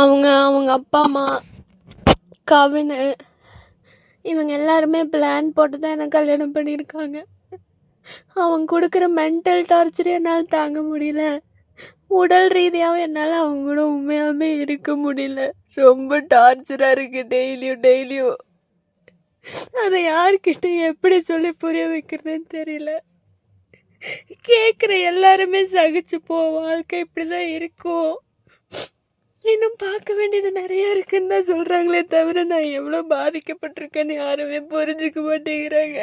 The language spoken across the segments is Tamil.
அவங்க அப்பா அம்மா, கவின், இவங்க எல்லாருமே பிளான் போட்டு தான் எனக்கு கல்யாணம் பண்ணியிருக்காங்க. அவங்க கொடுக்குற மென்டல் டார்ச்சர் என்னால் தாங்க முடியல. உடல் ரீதியாகவும் என்னால் அவங்க கூட உண்மையாலுமே இருக்க முடியல. ரொம்ப டார்ச்சராக இருக்குது டெய்லியும். அதை யார்கிட்ட எப்படி சொல்லி புரிய வைக்கிறதுன்னு தெரியல. கேட்குற எல்லாருமே சகிச்சு போ, வாழ்க்கை இப்படி தான் இருக்கும், இன்னும் பார்க்க வேண்டியது நிறையா இருக்குன்னு தான் சொல்கிறாங்களே தவிர நான் எவ்வளோ பாதிக்கப்பட்டிருக்கேன்னு யாருமே புரிஞ்சுக்க மாட்டேங்கிறாங்க.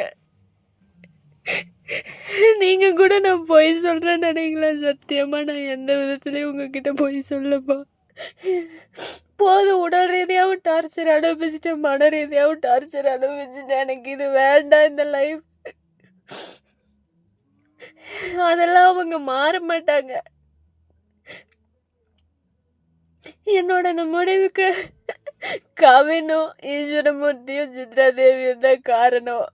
நீங்கள் கூட நான் பொய் சொல்கிறேன்னு நினைக்கல. சத்தியமாக நான் எந்த விதத்துலேயும் உங்ககிட்ட பொய் சொல்லப்பா. போதும், உடல் ரீதியாகவும் டார்ச்சர் அனுபவிச்சுட்டேன், மன ரீதியாகவும் டார்ச்சர் அனுபவிச்சுட்டேன். எனக்கு இது வேண்டாம், இந்த லைஃப். அதெல்லாம் அவங்க மாற மாட்டாங்க. என்னோட இந்த முடிவுக்கு கவினும் ஈஸ்வரமூர்த்தியும் சித்ரா தேவியும் தான் காரணம்.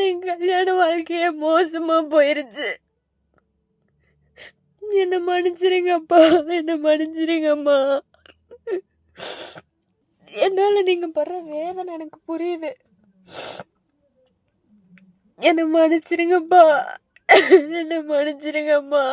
என் கல்யாண வாழ்க்கையே மோசமா போயிருச்சு. என்ன மன்னிச்சிருங்கப்பா, என்ன மன்னிச்சிருங்கம்மா. என்னால நீங்க படுற வேதனை எனக்கு புரியுது. என்ன மன்னிச்சிருங்கப்பா, என்ன மன்னிச்சிருங்கம்மா.